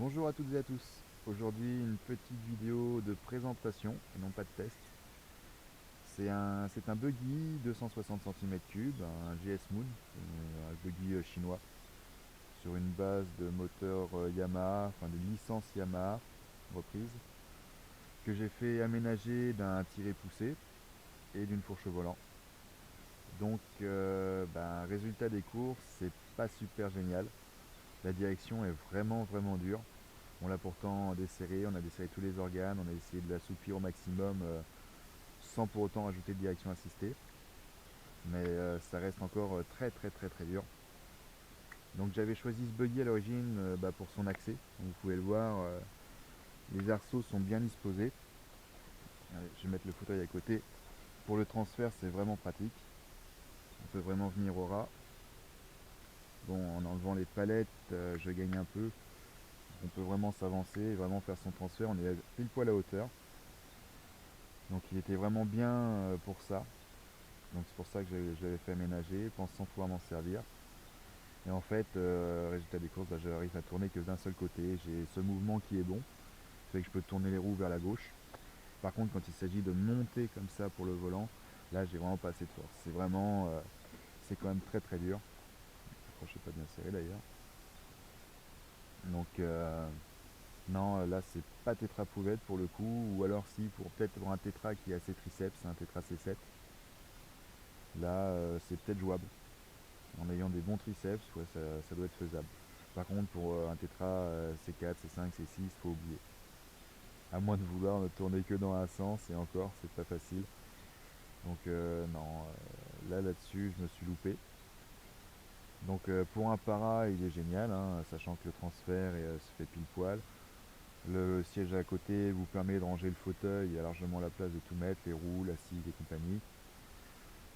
Bonjour à toutes et à tous. Aujourd'hui, une petite vidéo de présentation et non pas de test. C'est un buggy 260 cm3, un GS Moon, un buggy chinois, sur une base de moteur Yamaha, enfin de licence Yamaha reprise, que j'ai fait aménager d'un tiré poussé et d'une fourche au volant. Donc, résultat des courses, c'est pas super génial. La direction est vraiment dure. On l'a pourtant desserré, on a desserré tous les organes, on a essayé de l'assouplir au maximum sans pour autant rajouter de direction assistée. Mais ça reste encore très dur. Donc j'avais choisi ce buggy à l'origine pour son accès. Donc, vous pouvez le voir, les arceaux sont bien disposés. Allez, je vais mettre le fauteuil à côté. Pour le transfert, c'est vraiment pratique. On peut vraiment venir au ras. Bon, en enlevant les palettes, je gagne un peu. On peut vraiment s'avancer et vraiment faire son transfert. On est pile poil à hauteur. Donc il était vraiment bien pour ça. Donc c'est pour ça que je l'avais fait aménager, pensant pouvoir m'en servir. Et en fait, résultat des courses, j'arrive à tourner que d'un seul côté. J'ai ce mouvement qui est bon, fait que je peux tourner les roues vers la gauche. Par contre, quand il s'agit de monter comme ça pour le volant, là j'ai vraiment pas assez de force. C'est quand même très dur. Je sais pas bien serré d'ailleurs. Donc non, là c'est pas tétra pouvette pour le coup, ou alors si peut-être pour un tétra qui a ses triceps, un tétra C7. Là c'est peut-être jouable. En ayant des bons triceps, ouais, ça doit être faisable. Par contre, pour un tétra C4, C5, C6, faut oublier. À moins de vouloir ne tourner que dans un sens, et encore, c'est pas facile. Donc non, là-dessus, je me suis loupé. Donc pour un para, il est génial, hein, sachant que le transfert se fait pile poil. Le siège à côté vous permet de ranger le fauteuil, il y a largement la place de tout mettre, les roues, l'assise et compagnie.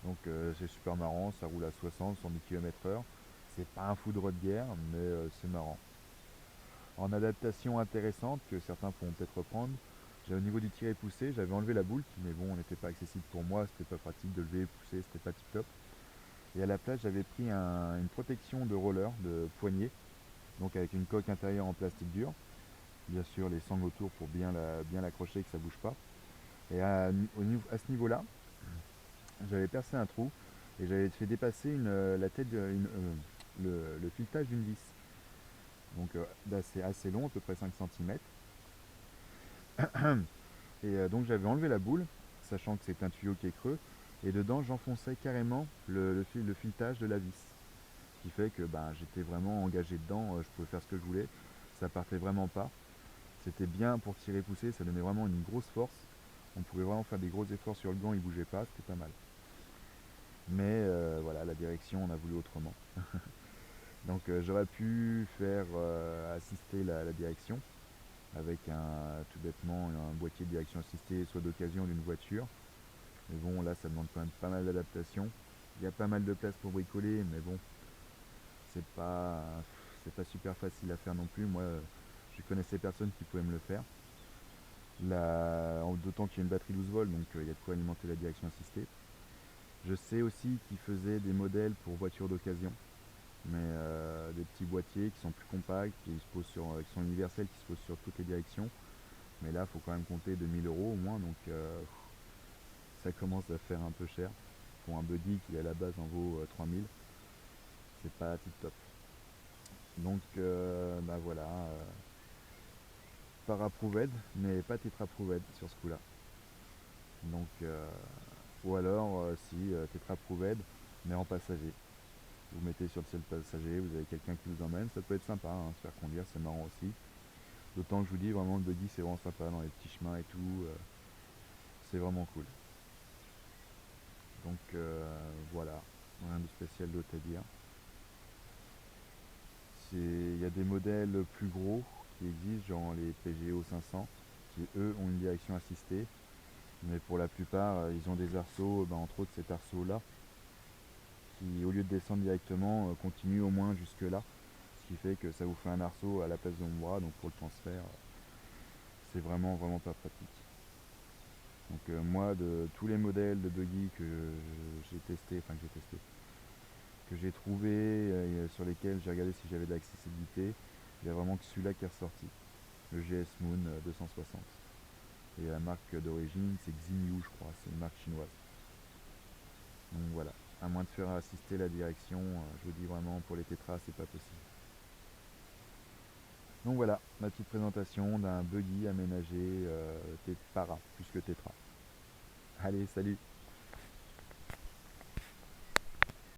Donc c'est super marrant, ça roule à 60, 110 km/h. C'est pas un foudre de guerre, mais c'est marrant. En adaptation intéressante que certains pourront peut-être reprendre, au niveau du tiré poussé, j'avais enlevé la boule, mais bon, on n'était pas accessible pour moi, c'était pas pratique de lever et pousser, c'était pas tip top. Et à la place, j'avais pris une protection de roller, de poignée, donc avec une coque intérieure en plastique dur, bien sûr les sangles autour pour bien l'accrocher et que ça bouge pas. Et à ce niveau-là, j'avais percé un trou et j'avais fait dépasser la tête, le filetage d'une vis. Donc c'est assez long, à peu près 5 cm. Et donc j'avais enlevé la boule, sachant que c'est un tuyau qui est creux, et dedans j'enfonçais carrément le filetage de la vis. Ce qui fait que j'étais vraiment engagé dedans, je pouvais faire ce que je voulais, ça partait vraiment pas. C'était bien pour tirer pousser, ça donnait vraiment une grosse force. On pouvait vraiment faire des gros efforts sur le gant, il bougeait pas, c'était pas mal. Mais voilà, la direction, on a voulu autrement. Donc j'aurais pu faire assister la direction avec tout bêtement un boîtier de direction assistée, soit d'occasion d'une voiture. Mais bon, là, ça demande quand même pas mal d'adaptation. Il y a pas mal de place pour bricoler, mais bon, c'est pas, c'est pas super facile à faire non plus. Moi, je connaissais personne qui pouvait me le faire. D'autant qu'il y a une batterie 12 volts, donc il y a de quoi alimenter la direction assistée. Je sais aussi qu'ils faisaient des modèles pour voitures d'occasion, mais des petits boîtiers qui sont plus compacts, qui sont universels, qui se posent sur toutes les directions. Mais là, il faut quand même compter 2000 € au moins, donc ça commence à faire un peu cher. Pour un buggy qui à la base en vaut 3000, c'est pas tip top. Donc voilà, para-approved, mais pas tetra-approved sur ce coup-là. Donc, ou alors, si tetra-approved, mais en passager. Vous mettez sur le ciel passager, vous avez quelqu'un qui vous emmène, ça peut être sympa, hein, se faire conduire, c'est marrant aussi. D'autant que je vous dis, vraiment, le buggy, c'est vraiment sympa dans les petits chemins et tout, c'est vraiment cool. Donc voilà, rien de spécial d'autre à dire. Il y a des modèles plus gros qui existent, genre les PGO 500, qui eux ont une direction assistée, mais pour la plupart, ils ont des arceaux, entre autres cet arceau-là, qui au lieu de descendre directement, continue au moins jusque là, ce qui fait que ça vous fait un arceau à la place de mon bras, donc pour le transfert, c'est vraiment pas pratique. Donc moi, de tous les modèles de buggy que j'ai testé, que j'ai trouvé, sur lesquels j'ai regardé si j'avais de l'accessibilité, Il n'y a vraiment que celui-là qui est ressorti, le GS Moon 260. Et la marque d'origine, c'est Xinyu, je crois, c'est une marque chinoise. Donc voilà, à moins de faire assister la direction, je vous dis vraiment, pour les tétras, c'est pas possible. Donc voilà, ma petite présentation d'un buggy aménagé para, plus que tétra. Allez, salut!